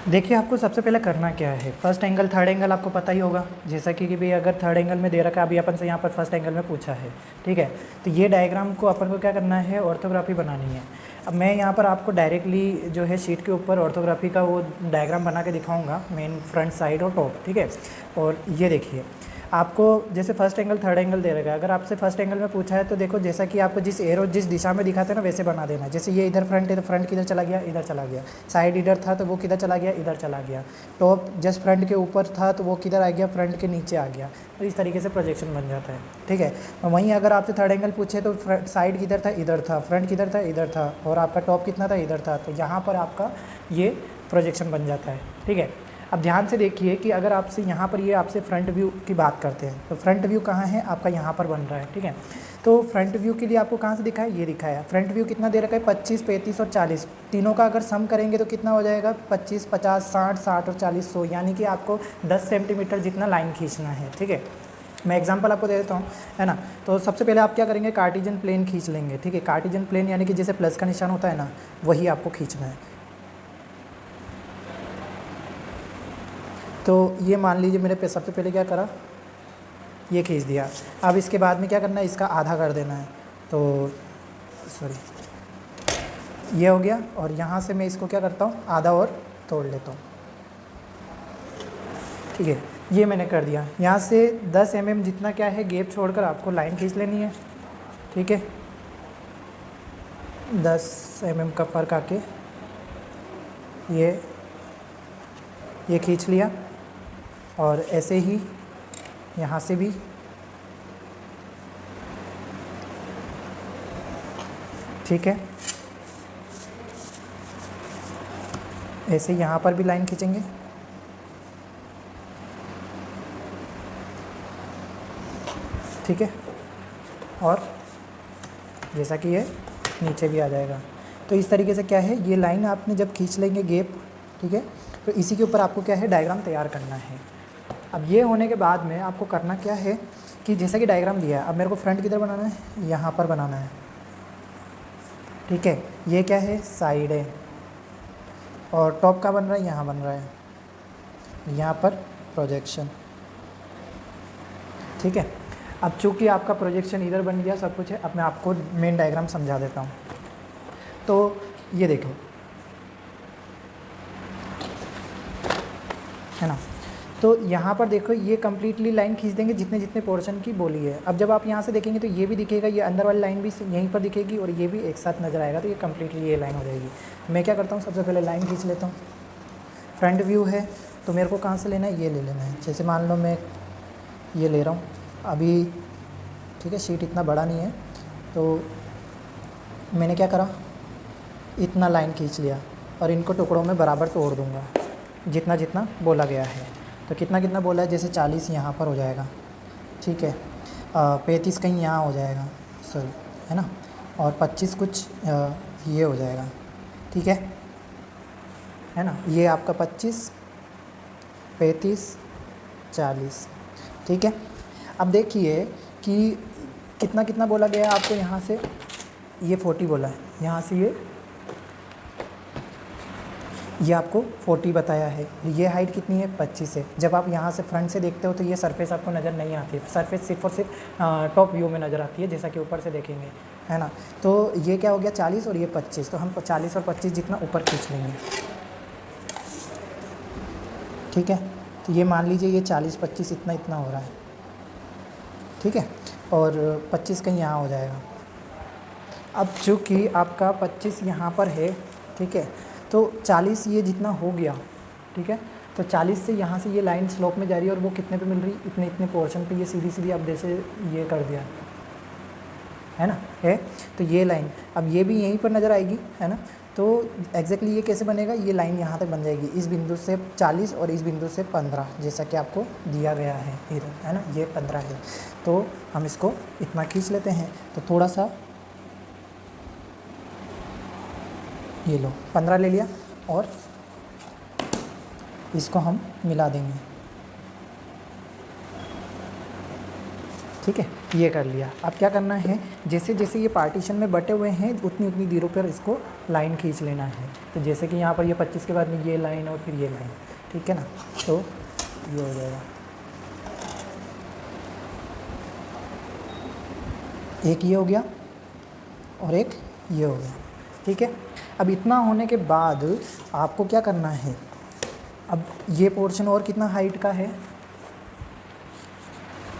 देखिए आपको सबसे पहले करना क्या है, फर्स्ट एंगल थर्ड एंगल आपको पता ही होगा, जैसा कि भाई अगर थर्ड एंगल में दे रखा है, अभी अपन से यहाँ पर फर्स्ट एंगल में पूछा है, ठीक है। तो ये डायग्राम को अपन को क्या करना है, ऑर्थोग्राफी बनानी है। अब मैं यहाँ पर आपको डायरेक्टली जो है शीट के ऊपर ऑर्थोग्राफी का वो डायग्राम बना के दिखाऊँगा, मेन फ्रंट साइड और टॉप, ठीक है। और ये देखिए आपको जैसे फर्स्ट एंगल थर्ड एंगल दे रखा है, अगर आपसे फर्स्ट एंगल में पूछा है तो देखो जैसा कि आपको जिस एरो जिस दिशा में दिखाते हैं ना वैसे बना देना है। जैसे ये इधर फ्रंट है तो फ्रंट किधर चला गया, इधर चला गया। साइड इधर था तो वो किधर चला गया, इधर चला गया। टॉप जस्ट फ्रंट के ऊपर था तो वो किधर आ गया, फ्रंट के नीचे आ गया। तो इस तरीके से प्रोजेक्शन बन जाता है, ठीक है। वहीं अगर आपसे थर्ड एंगल पूछे तो साइड किधर था, इधर था। फ्रंट किधर था, इधर था। और आपका टॉप कितना था, इधर था। तो यहाँ पर आपका ये प्रोजेक्शन बन जाता है, ठीक है। अब ध्यान से देखिए कि अगर आपसे यहाँ पर ये आपसे फ्रंट व्यू की बात करते हैं तो फ्रंट व्यू कहाँ है, आपका यहाँ पर बन रहा है, ठीक है। तो फ्रंट व्यू के लिए आपको कहाँ से दिखा है, ये दिखाया है। फ्रंट व्यू कितना दे रखा है, 25, 35 और 40। तीनों का अगर सम करेंगे तो कितना हो जाएगा, 25, 50, 60, 60 और 40, 100। यानी कि आपको 10 सेंटीमीटर जितना लाइन खींचना है, ठीक है। मैं एग्जांपल आपको दे देता हूँ, है ना। तो सबसे पहले आप क्या करेंगे, कार्टेशियन प्लेन खींच लेंगे, ठीक है। कार्टेशियन प्लेन यानी कि जैसे प्लस का निशान होता है ना, वही आपको खींचना है। तो ये मान लीजिए मेरे पे सबसे पहले क्या करा, ये खींच दिया। अब इसके बाद में क्या करना है, इसका आधा कर देना है। तो सॉरी, ये हो गया। और यहाँ से मैं इसको क्या करता हूँ, आधा और तोड़ लेता हूँ, ठीक है। ये मैंने कर दिया। यहाँ से 10 mm जितना क्या है गैप छोड़कर आपको लाइन खींच लेनी है, ठीक है। 10 mm का फ़र्क आके ये खींच लिया। और ऐसे ही यहाँ से भी, ठीक है। ऐसे यहाँ पर भी लाइन खींचेंगे, ठीक है। और जैसा कि ये नीचे भी आ जाएगा। तो इस तरीके से क्या है, ये लाइन आपने जब खींच लेंगे गैप, ठीक है, तो इसी के ऊपर आपको क्या है, डायग्राम तैयार करना है। अब ये होने के बाद में आपको करना क्या है कि जैसा कि डायग्राम दिया है, अब मेरे को फ्रंट किधर बनाना है, यहाँ पर बनाना है, ठीक है। ये क्या है, साइड है। और टॉप का बन रहा है, यहाँ बन रहा है, यहाँ पर प्रोजेक्शन, ठीक है। अब चूँकि आपका प्रोजेक्शन इधर बन गया, सब कुछ है। अब मैं आपको मेन डायग्राम समझा देता हूँ। तो ये देखो, है ना। तो यहाँ पर देखो ये कम्प्लीटली लाइन खींच देंगे जितने जितने पोर्शन की बोली है। अब जब आप यहाँ से देखेंगे तो ये भी दिखेगा, ये अंदर वाली लाइन भी यहीं पर दिखेगी और ये भी एक साथ नज़र आएगा। तो ये कम्प्लीटली ये लाइन हो जाएगी। मैं क्या करता हूँ, सबसे पहले लाइन खींच लेता हूँ। फ्रंट व्यू है तो मेरे को कहाँ से लेना है, ये ले लेना है। जैसे मान लो मैं ये ले रहा हूँ अभी, ठीक है। शीट इतना बड़ा नहीं है तो मैंने क्या करा, इतना लाइन खींच लिया और इनको टुकड़ों में बराबर तोड़ दूँगा जितना जितना बोला गया है। तो कितना कितना बोला है, जैसे 40 यहाँ पर हो जाएगा, ठीक है। 35 कहीं यहाँ हो जाएगा, सॉरी, है ना। और 25 कुछ ये हो जाएगा, ठीक है ना। ये आपका 25, 35, 40, ठीक है। अब देखिए कि कितना कितना बोला गया है आपको, यहाँ से ये 40 बोला है, यहाँ से ये आपको 40 बताया है। ये हाइट कितनी है, 25 है। जब आप यहाँ से फ्रंट से देखते हो तो ये सरफेस आपको नज़र नहीं आती है, सरफेस सिर्फ और सिर्फ टॉप व्यू में नज़र आती है, जैसा कि ऊपर से देखेंगे, है ना। तो ये क्या हो गया, 40 और ये 25। तो हम 40 और 25 जितना ऊपर खींच लेंगे, ठीक है। तो ये मान लीजिए ये 40, 25 इतना इतना हो रहा है, ठीक है। और 25 कहीं यहाँ हो जाएगा। अब चूँकि आपका 25 यहाँ पर है, ठीक है, तो 40 ये जितना हो गया, ठीक है। तो 40 से यहाँ से ये लाइन स्लोप में जा रही है और वो कितने पे मिल रही, इतने इतने पोर्शन पे ये सीधी सीधी अब जैसे ये कर दिया, है ना, है। तो ये लाइन अब ये भी यहीं पर नज़र आएगी, है ना। तो एग्जैक्टली ये कैसे बनेगा, ये लाइन यहाँ तक बन जाएगी, इस बिंदु से 40 और इस बिंदु से 15, जैसा कि आपको दिया गया है इधर, है ना। ये 15 है तो हम इसको इतना खींच लेते हैं। तो थोड़ा सा ये लो 15 ले लिया और इसको हम मिला देंगे, ठीक है। ये कर लिया। अब क्या करना है, जैसे जैसे ये पार्टीशन में बटे हुए हैं उतनी उतनी दूरों पर इसको लाइन खींच लेना है। तो जैसे कि यहाँ पर ये 25 के बाद में ये लाइन और फिर ये लाइन, ठीक है ना, तो ये हो जाएगा। एक ये हो गया और एक ये हो गया, ठीक है। अब इतना होने के बाद आपको क्या करना है, अब ये पोर्शन और कितना हाइट का है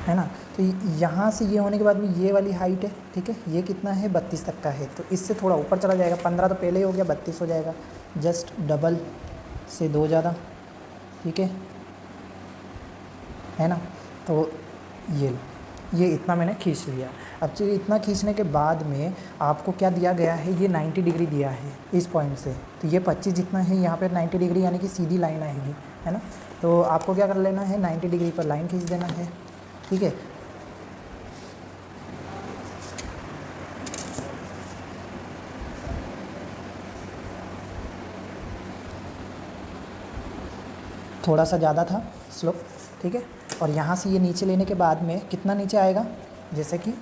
ना, तो यहाँ से ये होने के बाद में ये वाली हाइट है, ठीक है, ये कितना है 32 तक का है, तो इससे थोड़ा ऊपर चला जाएगा। 15 तो पहले ही हो गया, 32 हो जाएगा, जस्ट डबल से 2 ज़्यादा, ठीक है ना। तो ये इतना मैंने खींच लिया। अब चलिए इतना खींचने के बाद में आपको क्या दिया गया है, ये 90 डिग्री दिया है इस पॉइंट से, तो ये 25 जितना है यहाँ पर 90 डिग्री यानी कि सीधी लाइन आएगी, है ना। तो आपको क्या कर लेना है, 90 डिग्री पर लाइन खींच देना है, ठीक है। थोड़ा सा ज़्यादा था स्लोप, ठीक है। और यहाँ से ये नीचे लेने के बाद में कितना नीचे आएगा, जैसे कि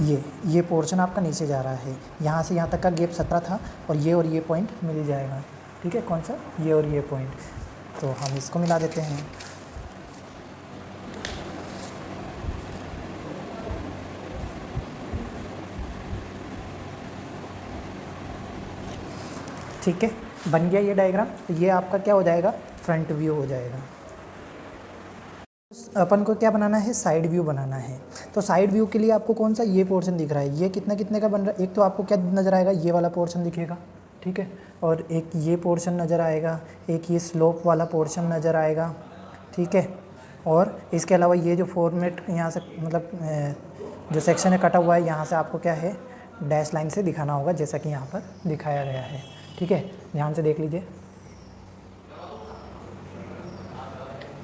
ये पोर्शन आपका नीचे जा रहा है, यहाँ से यहाँ तक का गैप 17 था और ये पॉइंट मिल जाएगा, ठीक है। कौन सा, ये और ये पॉइंट, तो हम इसको मिला देते हैं। ठीक है, बन गया ये डायग्राम। तो ये आपका क्या हो जाएगा, फ्रंट व्यू हो जाएगा। अपन को क्या बनाना है, साइड व्यू बनाना है। तो साइड व्यू के लिए आपको कौन सा, ये पोर्शन दिख रहा है, ये कितना कितने का बन रहा है। एक तो आपको क्या नज़र आएगा, ये वाला पोर्शन दिखेगा, ठीक है, और एक ये पोर्शन नज़र आएगा, एक ये स्लोप वाला पोर्शन नज़र आएगा, ठीक है। और इसके अलावा ये जो फॉर्मेट यहाँ से मतलब जो सेक्शन है कटा हुआ है, यहाँ से आपको क्या है, डैश लाइन से दिखाना होगा, जैसा कि यहाँ पर दिखाया गया है, ठीक है। ध्यान से देख लीजिए,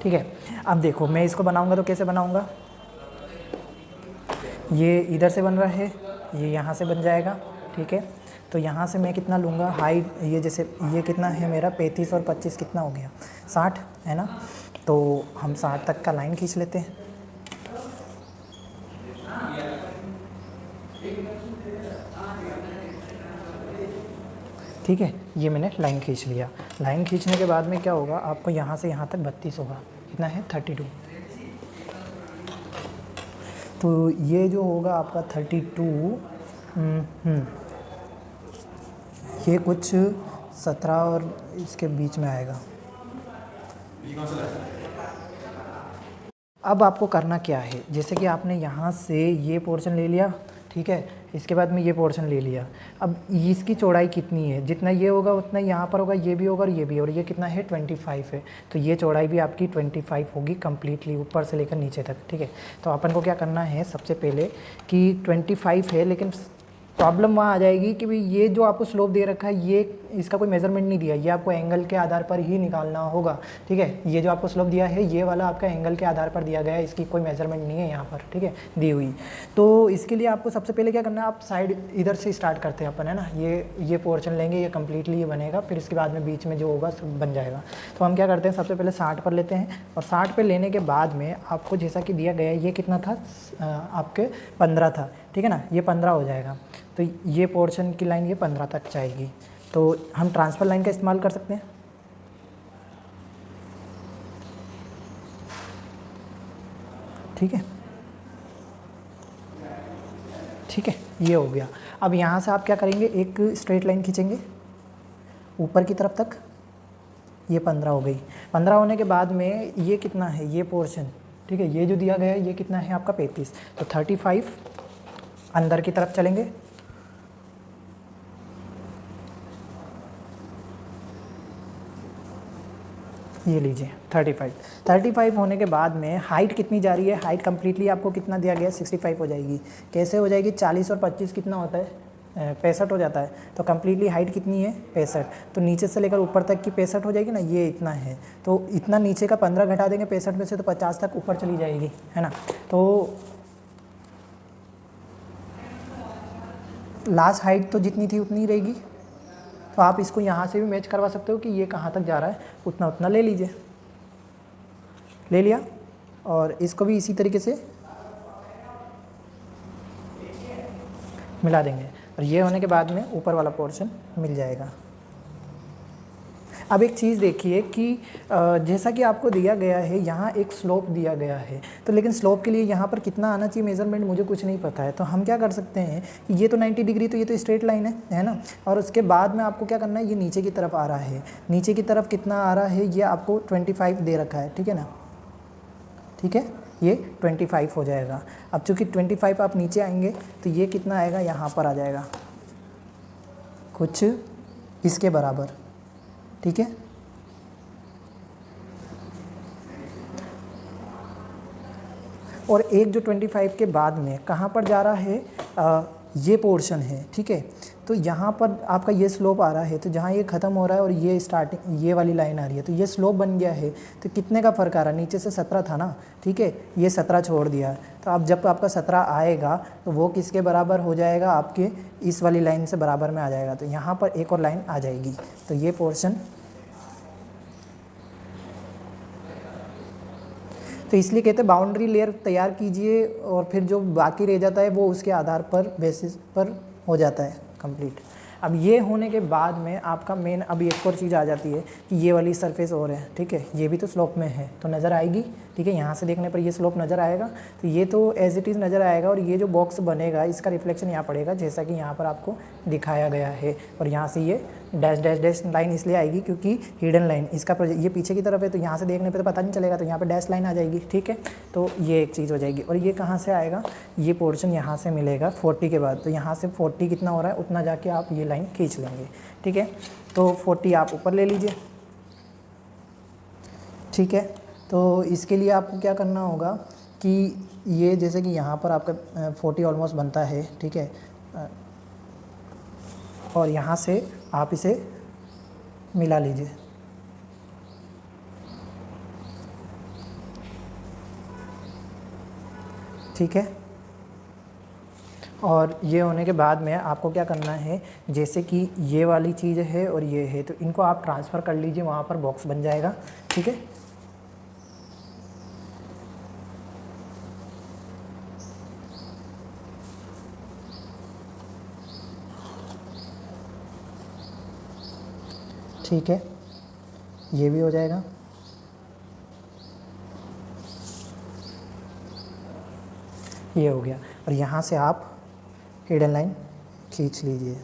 ठीक है। अब देखो मैं इसको बनाऊंगा तो कैसे बनाऊंगा, ये इधर से बन रहा है, ये यहाँ से बन जाएगा, ठीक है। तो यहाँ से मैं कितना लूँगा हाइट, ये जैसे ये कितना है मेरा 35 और 25 कितना हो गया 60, है ना। तो हम 60 तक का लाइन खींच लेते हैं, ठीक है। ये मैंने लाइन खींच लिया। लाइन खींचने के बाद में क्या होगा, आपको यहाँ से यहाँ तक 32 होगा, कितना है 32। तो ये जो होगा आपका 32, ये कुछ 17 और इसके बीच में आएगा। अब आपको करना क्या है, जैसे कि आपने यहाँ से ये पोर्शन ले लिया, ठीक है, इसके बाद में ये पोर्शन ले लिया। अब इसकी चौड़ाई कितनी है, जितना ये होगा उतना यहाँ पर होगा, ये भी होगा और ये भी, और ये कितना है 25 है, तो ये चौड़ाई भी आपकी 25 होगी कम्प्लीटली ऊपर से लेकर नीचे तक, ठीक है। तो अपन को क्या करना है, सबसे पहले कि 25 है, लेकिन प्रॉब्लम वहाँ आ जाएगी कि भाई ये जो आपको स्लोप दे रखा है, ये इसका कोई मेजरमेंट नहीं दिया, ये आपको एंगल के आधार पर ही निकालना होगा, ठीक है। ये जो आपको स्लोप दिया है, ये वाला आपका एंगल के आधार पर दिया गया है, इसकी कोई मेजरमेंट नहीं है यहाँ पर, ठीक है, दी हुई। तो इसके लिए आपको सबसे पहले क्या करना है, आप साइड इधर से स्टार्ट करते हैं अपन, है ना। ये पोर्शन लेंगे, ये कम्प्लीटली ये बनेगा, फिर इसके बाद में बीच में जो होगा सब बन जाएगा। तो हम क्या करते हैं, सबसे पहले 60 पर लेते हैं, और 60 पर लेने के बाद में आपको जैसा कि दिया गया है, ये कितना था आपके 15 था, ठीक है ना, ये 15 हो जाएगा। तो ये पोर्शन की लाइन ये 15 तक जाएगी। तो हम ट्रांसफ़र लाइन का इस्तेमाल कर सकते हैं, ठीक है, ठीक है, ये हो गया। अब यहाँ से आप क्या करेंगे, एक स्ट्रेट लाइन खींचेंगे ऊपर की तरफ तक, ये 15 हो गई। 15 होने के बाद में ये कितना है, ये पोर्शन, ठीक है, ये जो दिया गया है ये कितना है आपका 35, तो 35 अंदर की तरफ चलेंगे, ये लीजिए 35 होने के बाद में हाइट कितनी जा रही है, हाइट कम्प्लीटली आपको कितना दिया गया है 65 हो जाएगी। कैसे हो जाएगी, 40 और 25 कितना होता है 65 हो जाता है, तो कम्प्लीटली हाइट कितनी है 65, तो नीचे से लेकर ऊपर तक की 65 हो जाएगी ना, ये इतना है, तो इतना नीचे का 15 घटा देंगे 65 में से, तो 50 तक ऊपर चली जाएगी, है ना। तो लास्ट हाइट तो जितनी थी उतनी रहेगी, तो आप इसको यहाँ से भी मैच करवा सकते हो कि ये कहाँ तक जा रहा है, उतना उतना ले लीजिए, ले लिया। और इसको भी इसी तरीके से मिला देंगे और ये होने के बाद में ऊपर वाला पोर्शन मिल जाएगा। अब एक चीज़ देखिए कि जैसा कि आपको दिया गया है यहाँ एक स्लोप दिया गया है, तो लेकिन स्लोप के लिए यहाँ पर कितना आना चाहिए मेज़रमेंट मुझे कुछ नहीं पता है। तो हम क्या कर सकते हैं कि ये तो 90 डिग्री, तो ये तो स्ट्रेट लाइन है ना। और उसके बाद में आपको क्या करना है, ये नीचे की तरफ आ रहा है, नीचे की तरफ कितना आ रहा है, ये आपको 25 दे रखा है, ठीक है ना। ठीक है, ये 25 हो जाएगा। अब चूँकि 25 आप नीचे आएंगे तो ये कितना आएगा, यहाँ पर आ जाएगा कुछ इसके बराबर, ठीक है। और एक जो 25 के बाद में कहाँ पर जा रहा है, ये पोर्शन है, ठीक है। तो यहाँ पर आपका ये स्लोप आ रहा है, तो जहाँ ये ख़त्म हो रहा है और ये स्टार्टिंग ये वाली लाइन आ रही है, तो ये स्लोप बन गया है। तो कितने का फ़र्क आ रहा है, नीचे से 17 था ना, ठीक है, ये 17 छोड़ दिया। तो अब जब आपका 17 आएगा तो वो किसके बराबर हो जाएगा, आपके इस वाली लाइन से बराबर में आ जाएगा। तो यहाँ पर एक और लाइन आ जाएगी, तो ये पोर्शन, तो इसलिए कहते हैं बाउंड्री लेयर तैयार कीजिए और फिर जो बाकी रह जाता है वो उसके आधार पर बेसिस पर हो जाता है कंप्लीट। अब ये होने के बाद में आपका मेन अभी एक और चीज़ आ जाती है कि ये वाली सरफेस और है, ठीक है, ये भी तो स्लोप में है तो नज़र आएगी, ठीक है। यहाँ से देखने पर ये स्लोप नज़र आएगा, तो ये तो एज इट इज़ नज़र आएगा। और ये जो बॉक्स बनेगा इसका रिफ्लेक्शन यहाँ पड़ेगा, जैसा कि यहाँ पर आपको दिखाया गया है। और यहाँ से ये डैश डैश डैश लाइन इसलिए आएगी क्योंकि हिडन लाइन इसका ये पीछे की तरफ है, तो यहाँ से देखने पे तो पता नहीं चलेगा, तो यहाँ पे डैश लाइन आ जाएगी, ठीक है। तो ये एक चीज़ हो जाएगी। और ये कहाँ से आएगा, ये पोर्शन यहाँ से मिलेगा 40 के बाद, तो यहाँ से 40 कितना हो रहा है उतना जाके आप ये लाइन खींच लेंगे, ठीक है। तो 40 आप ऊपर ले लीजिए, ठीक है। तो इसके लिए आपको क्या करना होगा कि ये जैसे कि यहाँ पर आपका 40 ऑलमोस्ट बनता है, ठीक है। और यहाँ से आप इसे मिला लीजिए, ठीक है। और ये होने के बाद में आपको क्या करना है, जैसे कि ये वाली चीज़ है और ये है, तो इनको आप ट्रांसफ़र कर लीजिए, वहाँ पर बॉक्स बन जाएगा, ठीक है। ठीक है, ये भी हो जाएगा। ये हो गया। और यहाँ से आप हिडन लाइन खींच लीजिए,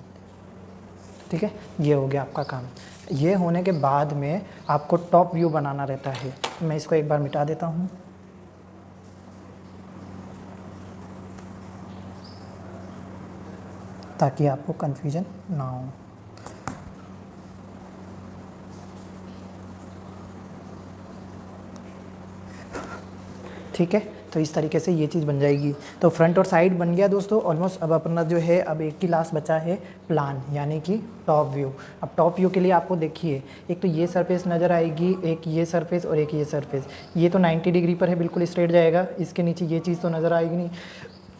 ठीक है। ये हो गया आपका काम। ये होने के बाद में आपको टॉप व्यू बनाना रहता है। मैं इसको एक बार मिटा देता हूँ, ताकि आपको कन्फ्यूजन ना हो। ठीक है, तो इस तरीके से ये चीज़ बन जाएगी। तो फ्रंट और साइड बन गया दोस्तों ऑलमोस्ट। अब अपना जो है अब एक ही लास्ट बचा है प्लान, यानी कि टॉप व्यू। अब टॉप व्यू के लिए आपको देखिए, एक तो ये सरफेस नज़र आएगी, एक ये सरफेस और एक ये सरफेस। ये तो 90 डिग्री पर है, बिल्कुल स्ट्रेट जाएगा। इसके नीचे ये चीज़ तो नज़र आएगी नहीं।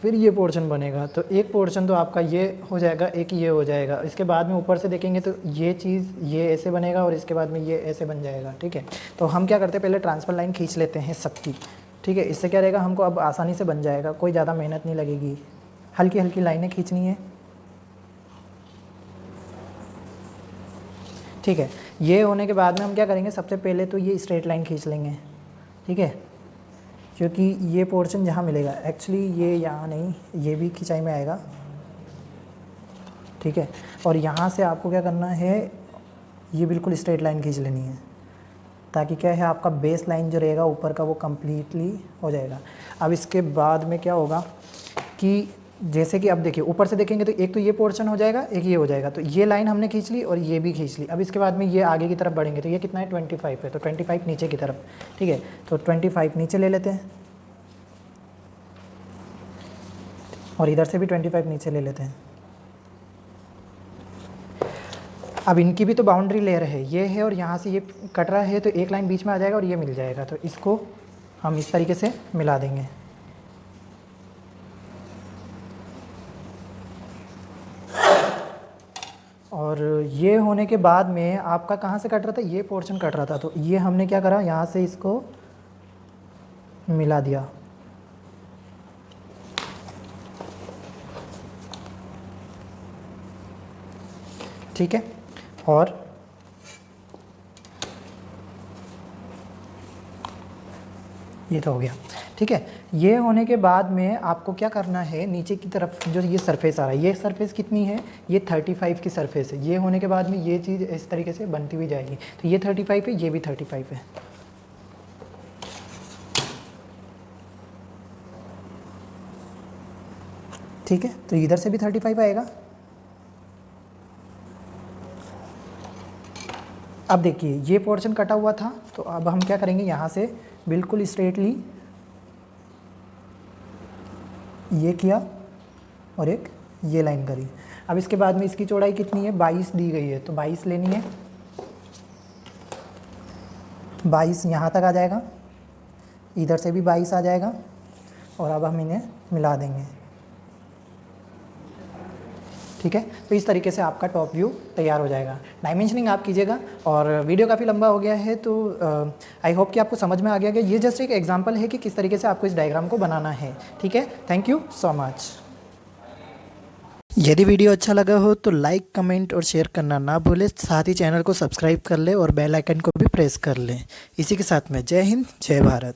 फिर ये पोर्शन बनेगा, तो एक पोर्शन तो आपका ये हो जाएगा, एक ये हो जाएगा। इसके बाद में ऊपर से देखेंगे तो ये चीज़ ये ऐसे बनेगा और इसके बाद में ये ऐसे बन जाएगा, ठीक है। तो हम क्या करते हैं, पहले ट्रांसफर लाइन खींच लेते हैं सबकी, ठीक है। इससे क्या रहेगा, हमको अब आसानी से बन जाएगा, कोई ज़्यादा मेहनत नहीं लगेगी, हल्की हल्की लाइनें खींचनी है, ठीक है। ये होने के बाद में हम क्या करेंगे, सबसे पहले तो ये स्ट्रेट लाइन खींच लेंगे, ठीक है, क्योंकि ये पोर्शन जहाँ मिलेगा, एक्चुअली ये यहाँ नहीं, ये भी खिंचाई में आएगा, ठीक है। और यहाँ से आपको क्या करना है, ये बिल्कुल स्ट्रेट लाइन खींच लेनी है, ताकि क्या है आपका बेस लाइन जो रहेगा ऊपर का वो कम्प्लीटली हो जाएगा। अब इसके बाद में क्या होगा कि जैसे कि अब देखिए ऊपर से देखेंगे तो एक तो ये पोर्शन हो जाएगा, एक ये हो जाएगा। तो ये लाइन हमने खींच ली और ये भी खींच ली। अब इसके बाद में ये आगे की तरफ बढ़ेंगे तो ये कितना है 25 है, तो 25 नीचे की तरफ, ठीक है। तो 25 नीचे ले लेते हैं और इधर से भी 25 नीचे ले लेते हैं। अब इनकी भी तो बाउंड्री लेयर है, ये है और यहाँ से ये कट रहा है, तो एक लाइन बीच में आ जाएगा और ये मिल जाएगा। तो इसको हम इस तरीके से मिला देंगे, और ये होने के बाद में आपका कहाँ से कट रहा था, ये पोर्शन कट रहा था, तो ये हमने क्या करा, यहाँ से इसको मिला दिया। ठीक है। और ये तो हो गया, ठीक है। ये होने के बाद में आपको क्या करना है, नीचे की तरफ जो ये सरफेस आ रहा है, ये सरफेस कितनी है, ये 35 की सरफेस है। ये होने के बाद में ये चीज़ इस तरीके से बनती हुई जाएगी। तो ये 35 है, ये भी 35 है, ठीक है। तो इधर से भी 35 आएगा। अब देखिए ये पोर्शन कटा हुआ था, तो अब हम क्या करेंगे, यहाँ से बिल्कुल स्ट्रेटली ये किया और एक ये लाइन करी। अब इसके बाद में इसकी चौड़ाई कितनी है, 22 दी गई है, तो 22 लेनी है। 22 यहाँ तक आ जाएगा, इधर से भी 22 आ जाएगा, और अब हम इन्हें मिला देंगे, ठीक है। तो इस तरीके से आपका टॉप व्यू तैयार हो जाएगा। डायमेंशनिंग आप कीजिएगा। और वीडियो काफ़ी लंबा हो गया है, तो आई होप कि आपको समझ में आ गया कि ये जस्ट एक एग्जांपल है कि किस तरीके से आपको इस डायग्राम को बनाना है, ठीक है। Thank you so much. यदि वीडियो अच्छा लगा हो तो लाइक, कमेंट और शेयर करना ना भूलें। साथ ही चैनल को सब्सक्राइब कर लें और बेल आइकन को भी प्रेस कर लें। इसी के साथ में जय हिंद, जय भारत।